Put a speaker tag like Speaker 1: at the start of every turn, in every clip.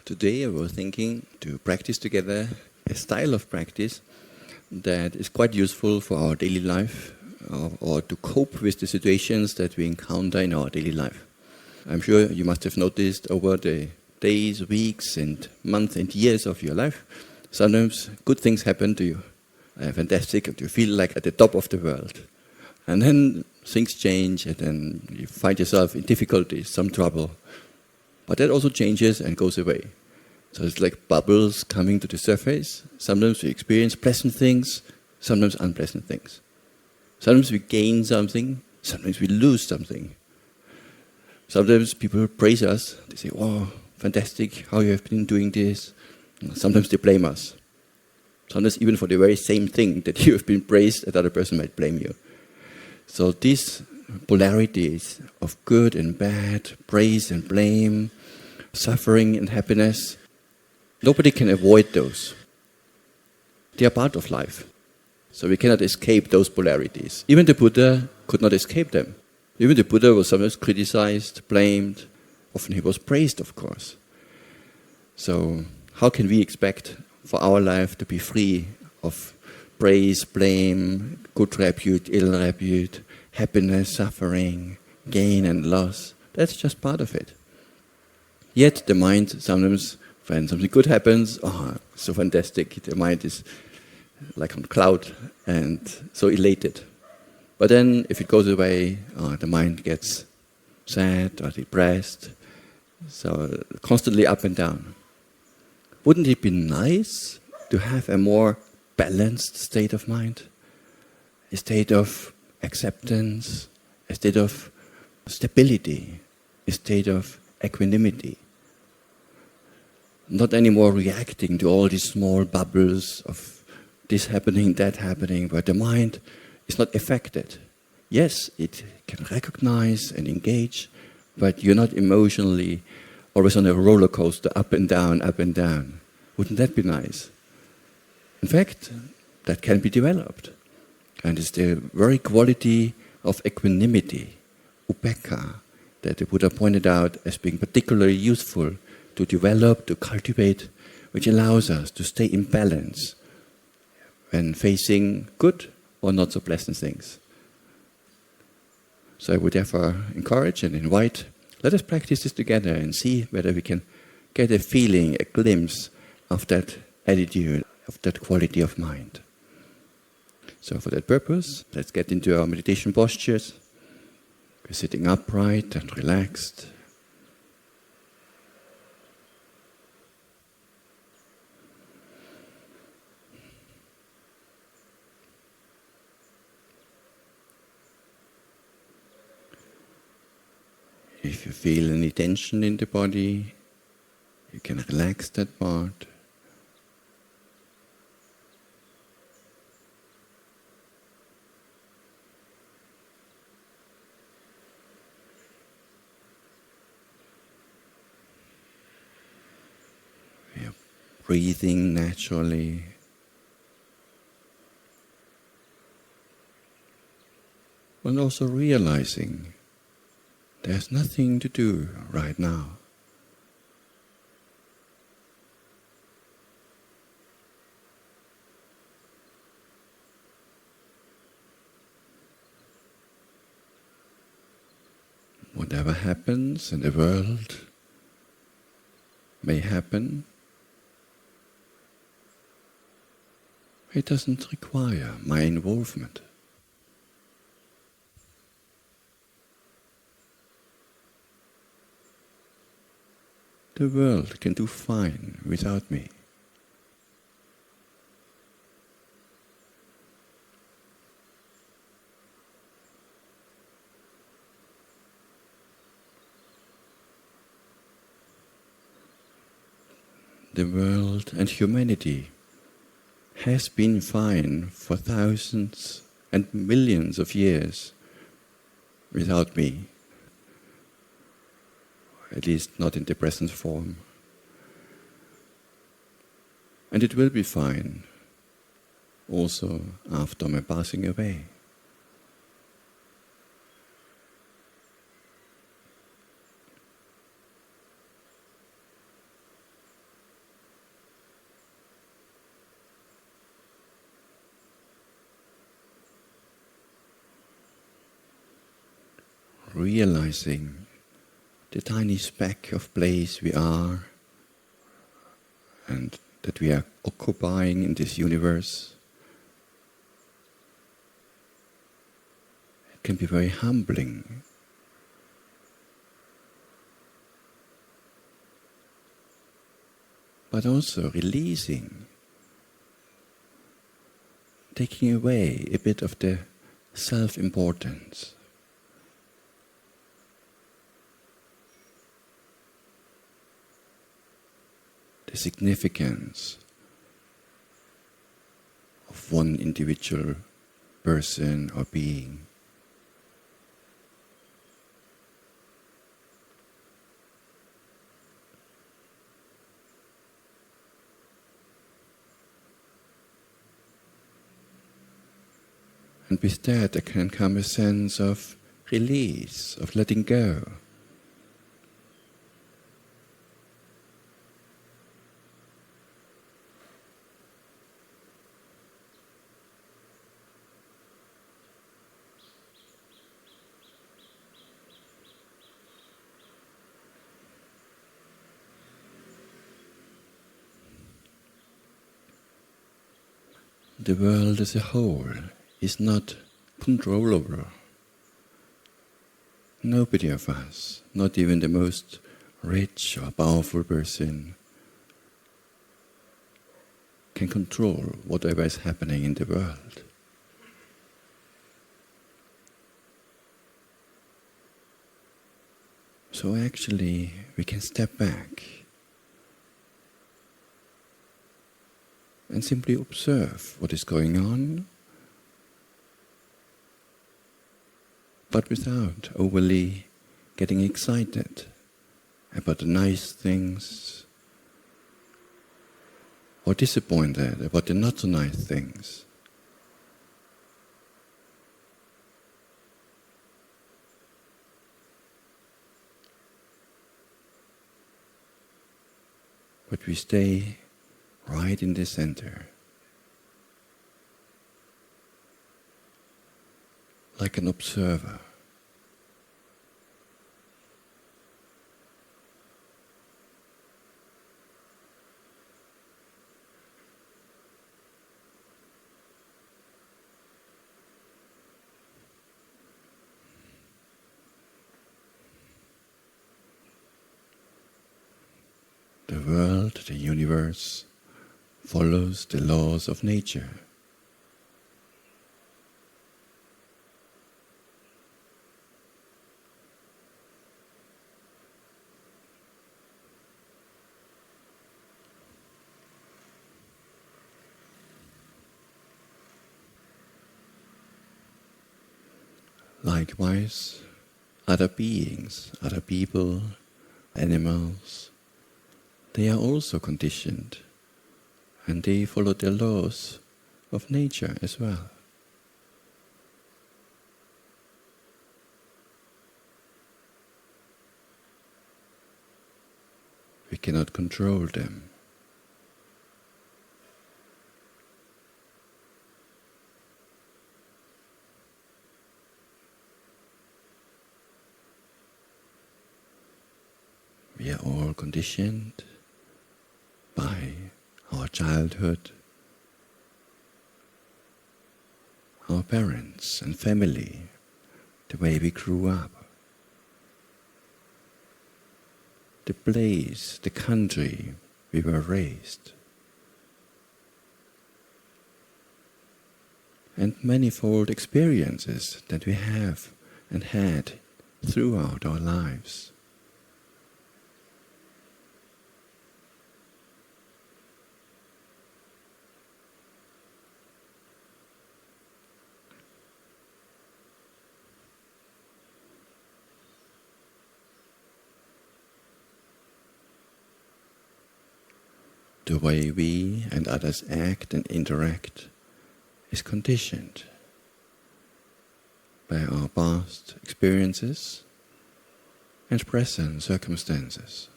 Speaker 1: Today I was thinking to practice together a style of practice that is quite useful for our daily life or to cope with the situations that we encounter in our daily life. I'm sure you must have noticed over the days, weeks and months and years of your life, sometimes good things happen to you. Fantastic, and you feel like at the top of the world. And then things change and then you find yourself in difficulties, some trouble. But that also changes and goes away. So it's like bubbles coming to the surface. Sometimes we experience pleasant things, sometimes unpleasant things. Sometimes we gain something, sometimes we lose something. Sometimes people praise us. They say, "Wow, fantastic, how you have been doing this." Sometimes they blame us. Sometimes even for the very same thing that you have been praised, another person might blame you. So these polarities of good and bad, praise and blame, suffering and happiness, nobody can avoid those. They are part of life. So we cannot escape those polarities. Even the Buddha could not escape them. Even the Buddha was sometimes criticized, blamed. Often he was praised, of course. So how can we expect for our life to be free of praise, blame, good repute, ill repute, happiness, suffering, gain and loss? That's just part of it. Yet the mind sometimes, when something good happens, so fantastic, the mind is like on cloud and so elated. But then if it goes away, the mind gets sad or depressed, so constantly up and down. Wouldn't it be nice to have a more balanced state of mind? A state of acceptance, a state of stability, a state of equanimity. Not anymore reacting to all these small bubbles of this happening, that happening, where the mind is not affected. Yes, it can recognize and engage, but you're not emotionally always on a roller coaster, up and down, up and down. Wouldn't that be nice? In fact, that can be developed. And it's the very quality of equanimity, upekkha, that the Buddha pointed out as being particularly useful to develop, to cultivate, which allows us to stay in balance when facing good or not so pleasant things. So I would therefore encourage and invite, let us practice this together and see whether we can get a feeling, a glimpse of that attitude, of that quality of mind. So for that purpose, let's get into our meditation postures. We're sitting upright and relaxed. If you feel any tension in the body, you can relax that part. We are breathing naturally. And also realizing there's nothing to do right now. Whatever happens in the world may happen. It doesn't require my involvement. The world can do fine without me. The world and humanity has been fine for thousands and millions of years without me. At least not in the present form. And it will be fine also after my passing away. realizing the tiny speck of place we are and that we are occupying in this universe. It can be very humbling. But also releasing, taking away a bit of the self-importance. The significance of one individual person or being. And with that, there can come a sense of release, of letting go. The world as a whole is not controllable. Nobody of us, not even the most rich or powerful person, can control whatever is happening in the world. So actually, we can step back and simply observe what is going on, but without overly getting excited about the nice things or disappointed about the not so nice things. But we stay right in the center, like an observer. The world, the universe, follows the laws of nature. Likewise, other beings, other people, animals, they are also conditioned, and they follow the laws of nature as well. We cannot control them. We are all conditioned by our childhood, our parents and family, the way we grew up, the place, the country we were raised, and manifold experiences that we have and had throughout our lives. The way we and others act and interact is conditioned by our past experiences and present circumstances.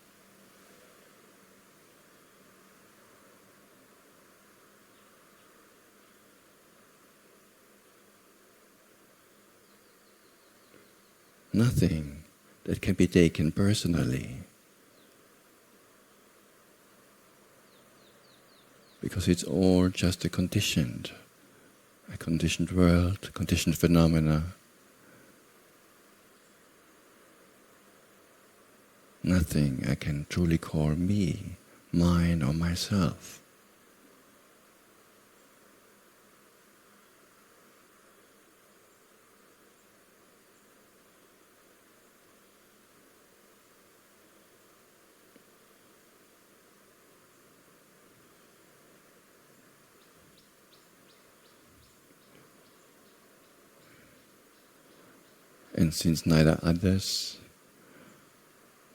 Speaker 1: nothing that can be taken personally. Because it's all just a conditioned world, conditioned phenomena. Nothing I can truly call me, mine or myself. And since neither others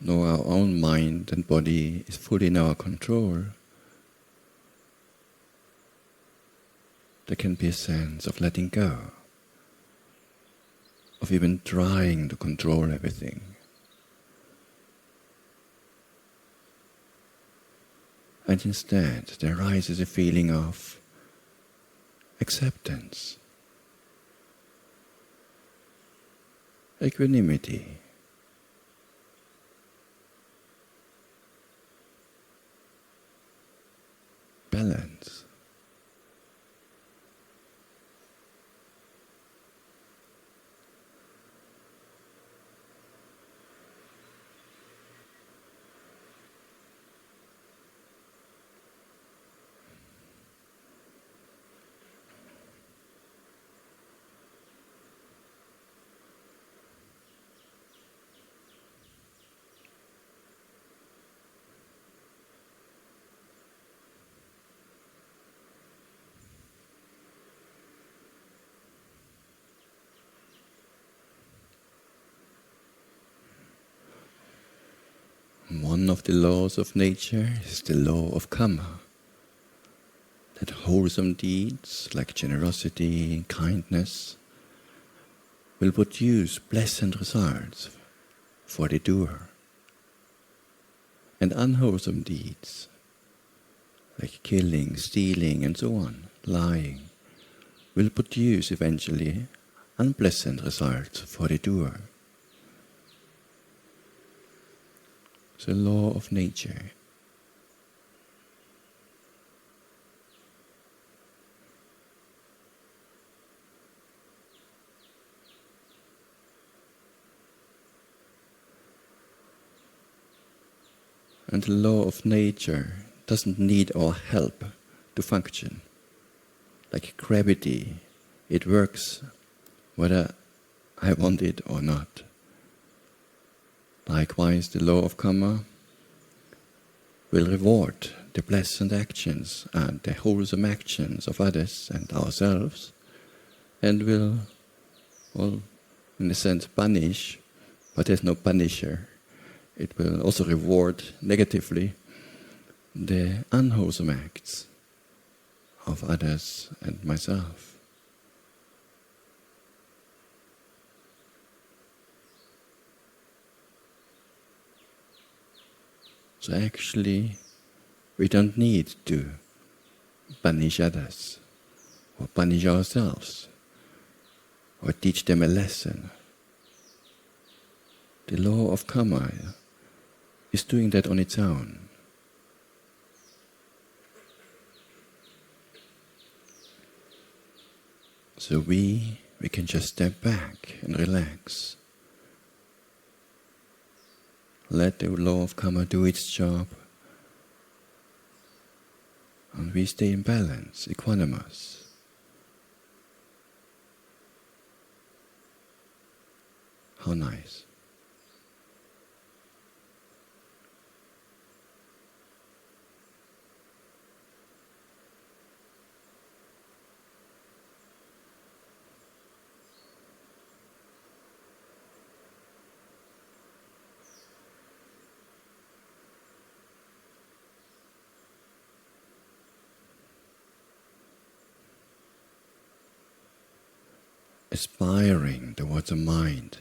Speaker 1: nor our own mind and body is fully in our control, there can be a sense of letting go, of even trying to control everything. And instead there arises a feeling of acceptance, equanimity, balance. One of the laws of nature is the law of karma, that wholesome deeds like generosity and kindness will produce pleasant results for the doer, and unwholesome deeds like killing, stealing and so on, lying, will produce eventually unpleasant results for the doer. It's a law of nature. And the law of nature doesn't need our help to function. Like gravity, it works whether I want it or not. Likewise, the law of karma will reward the pleasant actions and the wholesome actions of others and ourselves, and will, well, in a sense, punish, but there's no punisher. It will also reward negatively the unwholesome acts of others and myself. So actually, we don't need to punish others, or punish ourselves, or teach them a lesson. The law of karma is doing that on its own. So we can just step back and relax. Let the law of karma do its job, and we stay in balance, equanimous. How nice. Aspiring towards a mind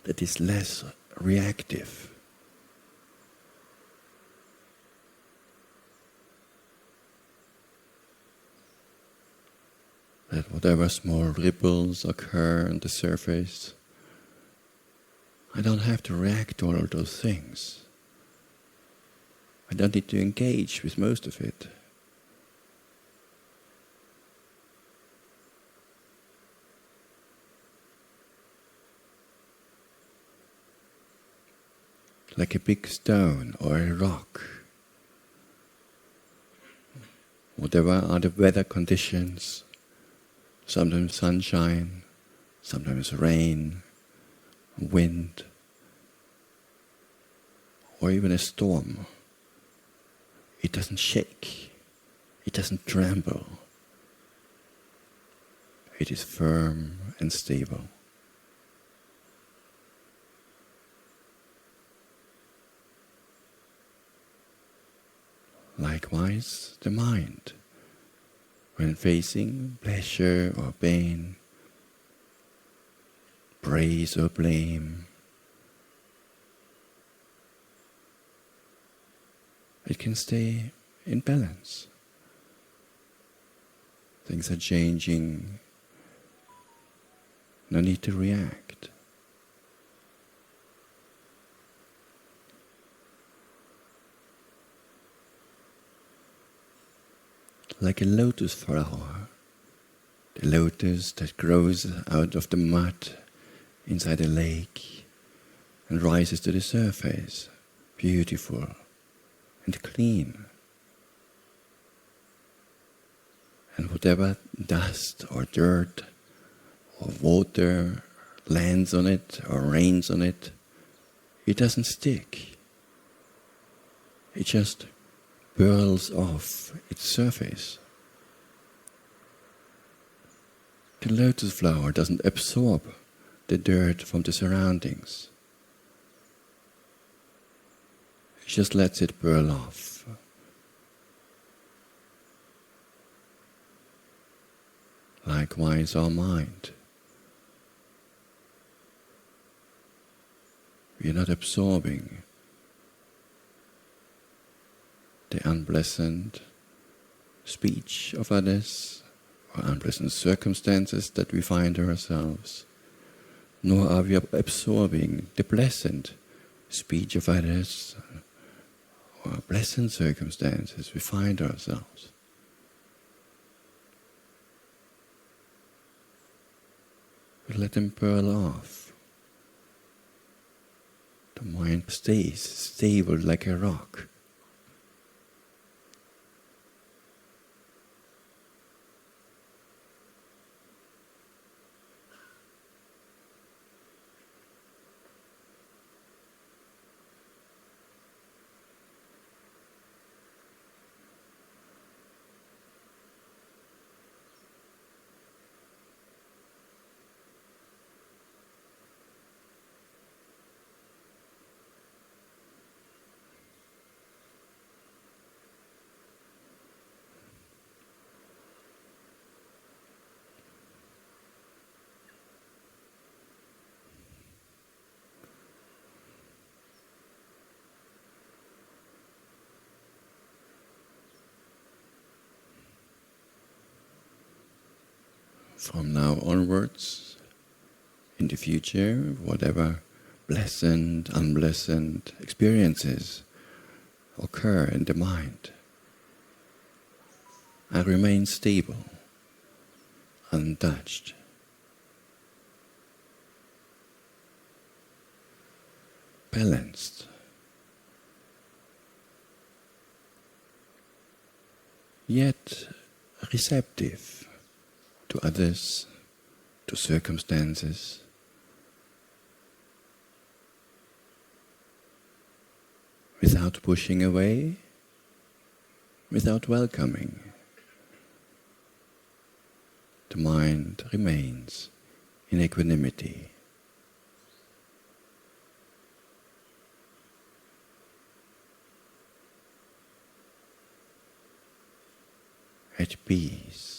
Speaker 1: that is less reactive. That whatever small ripples occur on the surface, I don't have to react to all of those things. I don't need to engage with most of it. Like a big stone or a rock. Whatever are the weather conditions, sometimes sunshine, sometimes rain, wind, or even a storm, it doesn't shake, it doesn't tremble. It is firm and stable. Likewise, the mind, when facing pleasure or pain, praise or blame, it can stay in balance. Things are changing, no need to react. Like a lotus flower, the lotus that grows out of the mud inside a lake and rises to the surface, beautiful and clean. And whatever dust or dirt or water lands on it or rains on it, it doesn't stick. It just burls off its surface. The lotus flower doesn't absorb the dirt from the surroundings. It just lets it burl off. Likewise, our mind. We are not absorbing the unpleasant speech of others or unpleasant circumstances that we find ourselves, nor are we absorbing the pleasant speech of others or pleasant circumstances we find ourselves. We let them burl off. The mind stays stable like a rock. From now onwards, in the future, whatever pleasant, unpleasant experiences occur in the mind, I remain stable, untouched. Balanced. Yet receptive to others, to circumstances. Without pushing away, without welcoming. The mind remains in equanimity. At peace.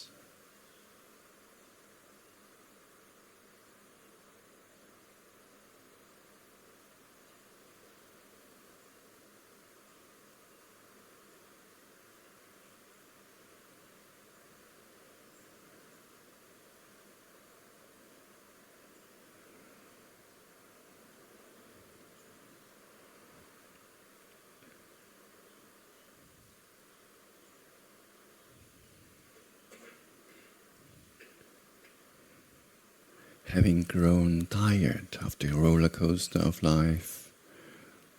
Speaker 1: having grown tired of the roller coaster of life,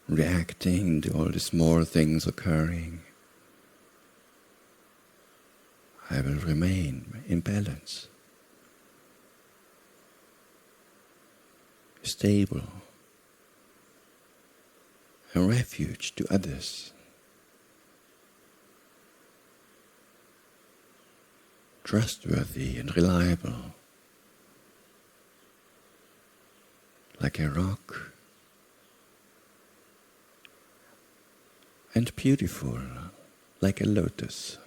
Speaker 1: reacting to all the small things occurring, I will remain in balance, stable, a refuge to others, trustworthy and reliable, like a rock, and beautiful, like a lotus.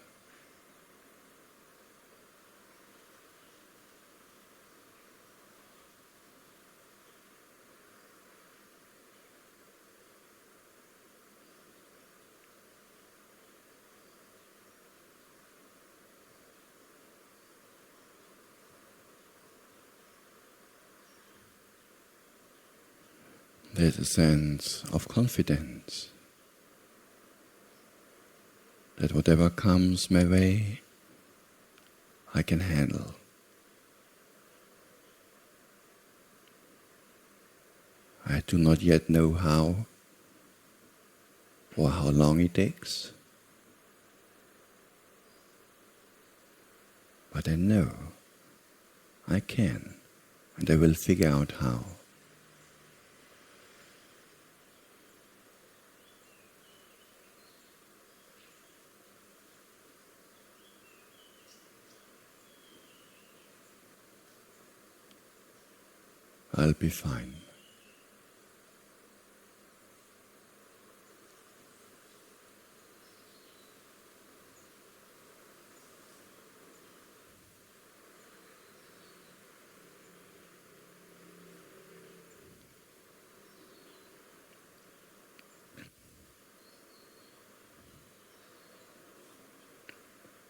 Speaker 1: There's a sense of confidence that whatever comes my way, I can handle. I do not yet know how or how long it takes, but I know I can, and I will figure out how. I'll be fine.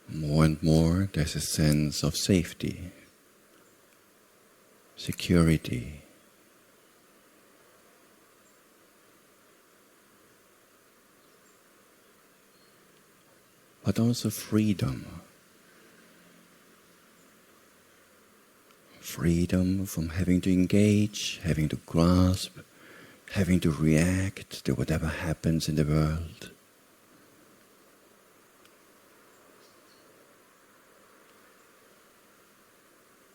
Speaker 1: More and more there's a sense of safety, security, but also freedom. Freedom from having to engage, having to grasp, having to react to whatever happens in the world.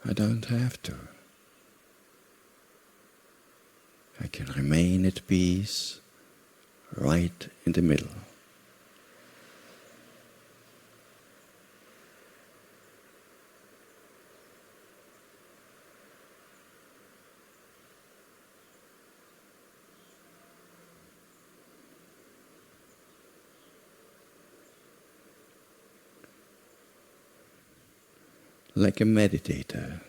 Speaker 1: I don't have to. I can remain at peace, right in the middle. Like a meditator,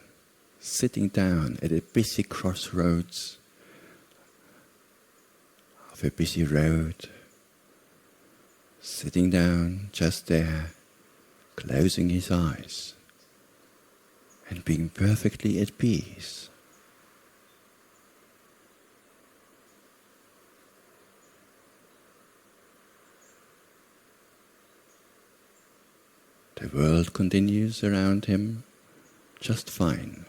Speaker 1: sitting down at a busy crossroads of a busy road, sitting down just there, closing his eyes and being perfectly at peace. The world continues around him just fine.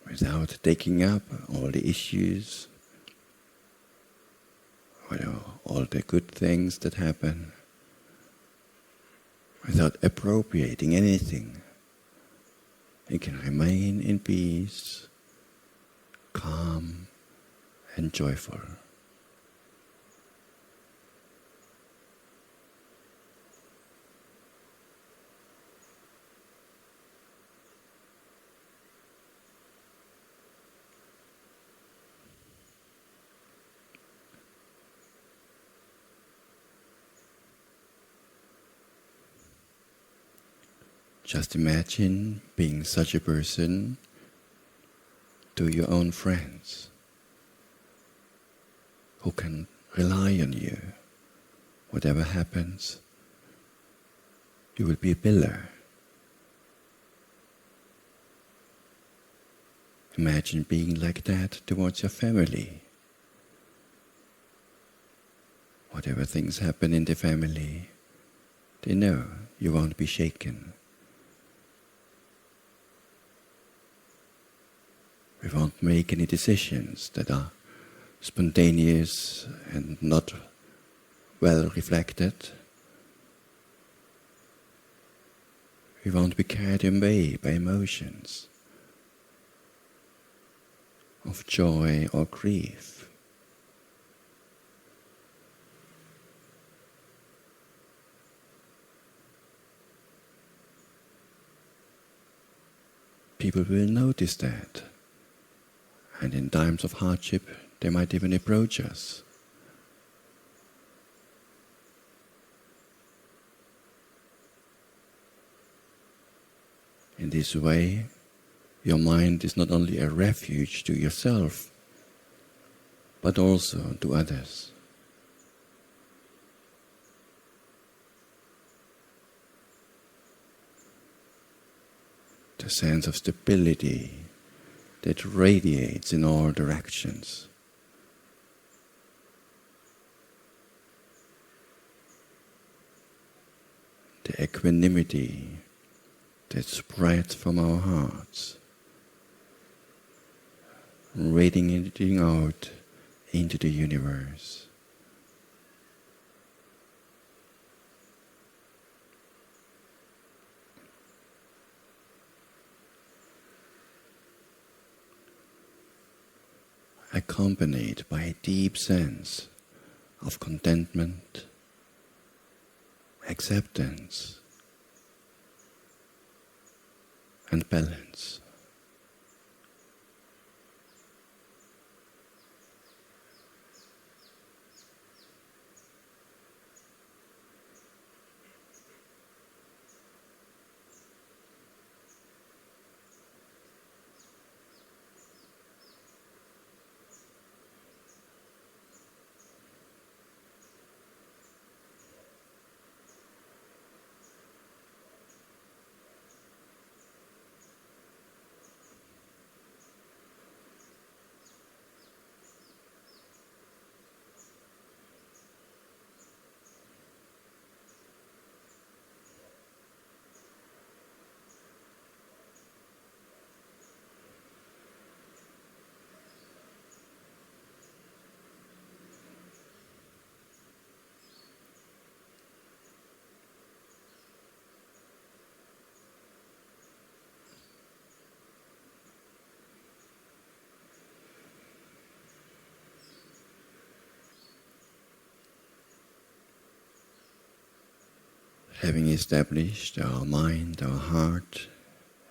Speaker 1: Without taking up all the issues, all the good things that happen, without appropriating anything, he can remain in peace, calm, and joyful. Just imagine being such a person to your own friends, who can rely on you. Whatever happens, you will be a pillar. Imagine being like that towards your family. Whatever things happen in the family, they know you won't be shaken. We won't make any decisions that are spontaneous and not well reflected. We won't be carried away by emotions of joy or grief. People will notice that, and in times of hardship they might even approach us. In this way, your mind is not only a refuge to yourself, but also to others. The sense of stability that radiates in all directions. The equanimity that spreads from our hearts, radiating out into the universe. Accompanied by a deep sense of contentment, acceptance, and balance. Having established our mind, our heart,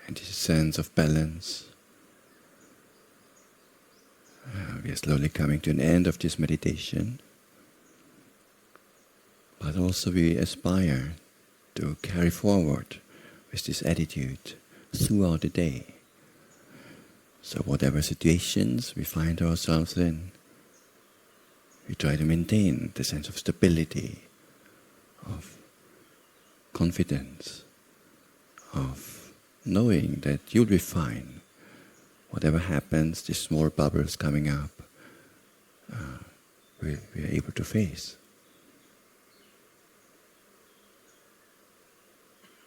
Speaker 1: and this sense of balance, we are slowly coming to an end of this meditation, but also we aspire to carry forward with this attitude throughout the day. So whatever situations we find ourselves in, we try to maintain the sense of stability, of confidence, of knowing that you'll be fine. Whatever happens, these small bubbles coming up, we are able to face.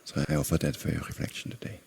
Speaker 1: So I offer that for your reflection today.